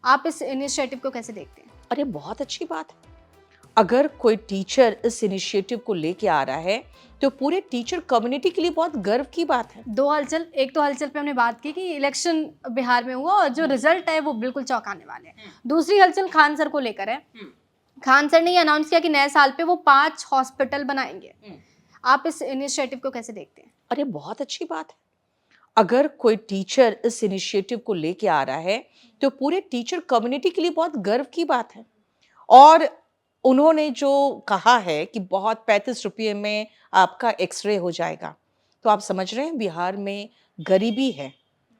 आप इस इनिशिएटिव को कैसे देखते हैं? अरे बहुत अच्छी बात है। अगर कोई टीचर इस इनिशिएटिव को लेके आ रहा है तो पूरे टीचर कम्युनिटी के लिए बहुत गर्व की बात है। एक तो हलचल पे हमने बात की कि इलेक्शन बिहार में हुआ और जो रिजल्ट है वो बिल्कुल चौंकाने वाले हैं। दूसरी हलचल खान सर को लेकर है। खान सर ने ये अनाउंस किया कि नए साल पे वो 5 हॉस्पिटल बनाएंगे। आप इस इनिशिएटिव को कैसे देखते हैं? अरे बहुत अच्छी बात है। अगर कोई टीचर इस इनिशिएटिव को लेके आ रहा है तो पूरे टीचर कम्युनिटी के लिए बहुत गर्व की बात है। और उन्होंने जो कहा है कि बहुत 35 रुपये में आपका एक्सरे हो जाएगा, तो आप समझ रहे हैं बिहार में गरीबी है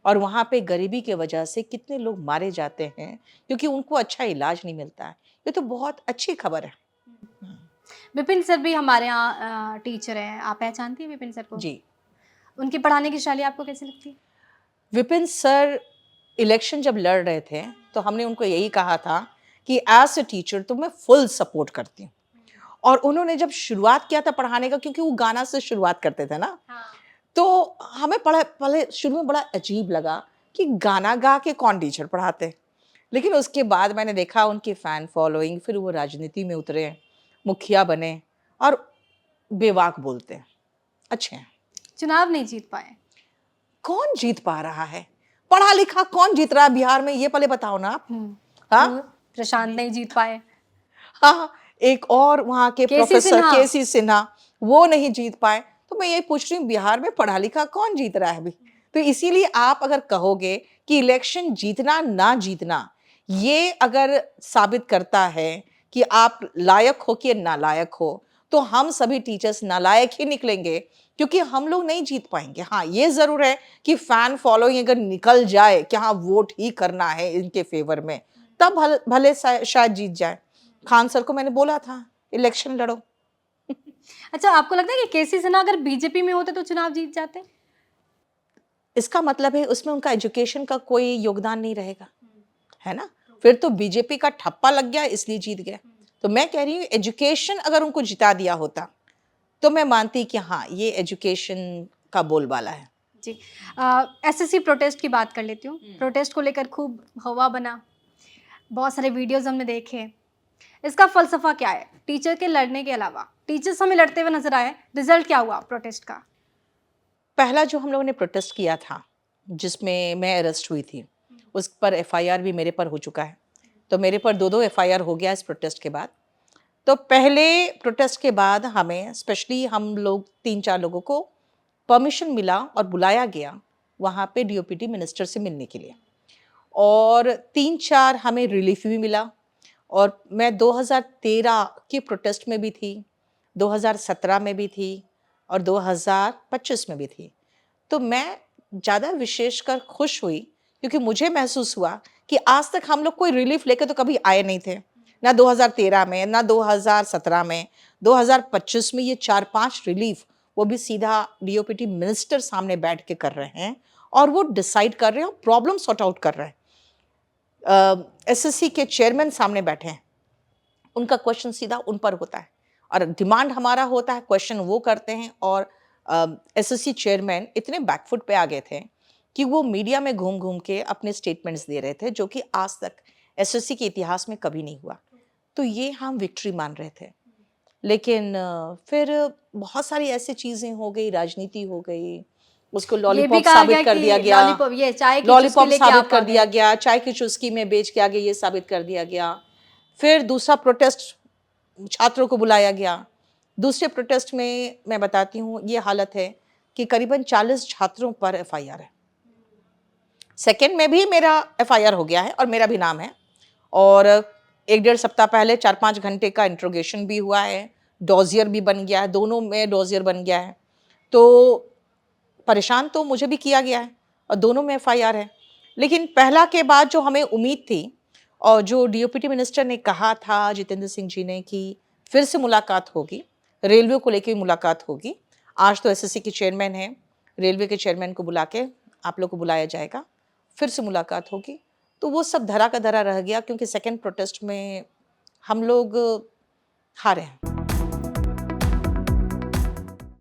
और वहाँ पे गरीबी की वजह से कितने लोग मारे जाते हैं क्योंकि उनको अच्छा इलाज नहीं मिलता है। ये तो बहुत अच्छी खबर है। विपिन सर भी हमारे यहाँ टीचर हैं। आप पहचानती हैं विपिन सर को? जी, उनकी पढ़ाने की शैली आपको कैसी लगती है? विपिन सर इलेक्शन जब लड़ रहे थे तो हमने उनको यही कहा था कि एज ए टीचर तो मैं फुल सपोर्ट करती हूँ। और उन्होंने जब शुरुआत किया था पढ़ाने का, क्योंकि वो गाना से शुरुआत करते थे ना, तो हमें पहले शुरू में बड़ा अजीब लगा कि गाना गा के कौन टीचर पढ़ाते। लेकिन उसके बाद मैंने देखा उनकी फ़ैन फॉलोइंग, फिर वो राजनीति में उतरे, मुखिया बने और बेबाक बोलते हैं, अच्छे हैं। चुनाव नहीं जीत पाए। कौन जीत पा रहा है? पढ़ा लिखा कौन जीत रहा है बिहार में, ये पहले बताओ ना आप। हाँ, तो प्रशांत नहीं जीत पाए। हाँ, एक और वहाँ के प्रोफेसर केसी सिन्हा, वो नहीं जीत पाए। तो मैं यही पूछ रही हूँ, बिहार में पढ़ा लिखा कौन जीत रहा है अभी? तो इसीलिए आप अगर कहोगे कि इलेक्शन जीतना ना जीतना ये अगर साबित करता है कि आप लायक हो कि नालायक हो, तो हम सभी टीचर्स नालायक ही निकलेंगे क्योंकि हम लोग नहीं जीत पाएंगे। हाँ, ये जरूर है कि फैन फॉलोइंग अगर निकल जाए कि हाँ वोट ही करना है इनके फेवर में, तब भले शायद जीत जाए। खान सर को मैंने बोला था इलेक्शन लड़ो। अच्छा, आपको लगता है कि केसी सिन्हा अगर बीजेपी में होते तो चुनाव जीत जाते? इसका मतलब है उसमें उनका एजुकेशन का कोई योगदान नहीं रहेगा, है ना? फिर तो बीजेपी का ठप्पा लग गया इसलिए जीत गए। तो मैं कह रही हूँ एजुकेशन अगर उनको जिता दिया होता तो मैं मानती कि हाँ ये एजुकेशन का बोलबाला है। जी, एसएससी प्रोटेस्ट की बात कर लेती हूँ। प्रोटेस्ट को लेकर खूब हवा बना, बहुत सारे वीडियोस हमने देखे। इसका फलसफा क्या है? टीचर के लड़ने के अलावा टीचर्स हमें लड़ते हुए नजर आए, रिजल्ट क्या हुआ प्रोटेस्ट का? पहला जो हम लोगों ने प्रोटेस्ट किया था जिसमें मैं अरेस्ट हुई थी, उस पर एफआईआर भी मेरे पर हो चुका है। तो मेरे पर 2-2 एफआईआर हो गया इस प्रोटेस्ट के बाद। तो पहले प्रोटेस्ट के बाद हमें स्पेशली हम लोग 3-4 लोगों को परमिशन मिला और बुलाया गया वहाँ पे डीओपीटी मिनिस्टर से मिलने के लिए। और 3-4 हमें रिलीफ भी मिला। और मैं 2013 के प्रोटेस्ट में भी थी, 2017 में भी थी और 2025 में भी थी। तो मैं ज़्यादा विशेषकर खुश हुई क्योंकि मुझे महसूस हुआ कि आज तक हम लोग कोई रिलीफ लेके तो कभी आए नहीं थे, ना 2013 में, ना 2017 में। 2025 में ये 4-5 रिलीफ वो भी सीधा डीओपीटी मिनिस्टर सामने बैठ के कर रहे हैं और वो डिसाइड कर रहे हैं और प्रॉब्लम सॉर्ट आउट कर रहे हैं। एसएससी के चेयरमैन सामने बैठे हैं, उनका क्वेश्चन सीधा उन पर होता है और डिमांड हमारा होता है, क्वेश्चन वो करते हैं। और एसएससी चेयरमैन इतने बैकफुट पे आ गए थे कि वो मीडिया में घूम घूम के अपने स्टेटमेंट्स दे रहे थे जो कि आज तक एसएससी के इतिहास में कभी नहीं हुआ। तो ये हम विक्ट्री मान रहे थे। लेकिन फिर बहुत सारी ऐसी चीज़ें हो गई, राजनीति हो गई, उसको लॉलीपॉप साबित कर दिया गया, लॉलीपॉप साबित कर दिया गया, चाय की चुस्की में बेच के आगे ये साबित कर दिया गया। फिर दूसरा प्रोटेस्ट छात्रों को बुलाया गया। दूसरे प्रोटेस्ट में मैं बताती हूँ ये हालत है कि करीबन 40 छात्रों पर एफआईआर है। सेकेंड में भी मेरा एफआईआर हो गया है और मेरा भी नाम है। और 1-1.5 सप्ताह पहले 4-5 घंटे का इंट्रोगेशन भी हुआ है, डॉजियर भी बन गया है, दोनों में डॉजियर बन गया है। तो परेशान तो मुझे भी किया गया है और दोनों में एफआईआर है। लेकिन पहला के बाद जो हमें उम्मीद थी और जो डीओपीटी मिनिस्टर ने कहा था जितेंद्र सिंह जी ने कि फिर से मुलाकात होगी, रेलवे को लेकर भी मुलाकात होगी। आज तो एसएससी के चेयरमैन हैं, रेलवे के चेयरमैन को बुला के आप लोग को बुलाया जाएगा, फिर से मुलाकात होगी। तो वो सब धरा का धरा रह गया क्योंकि सेकेंड प्रोटेस्ट में हम लोग हारे हैं।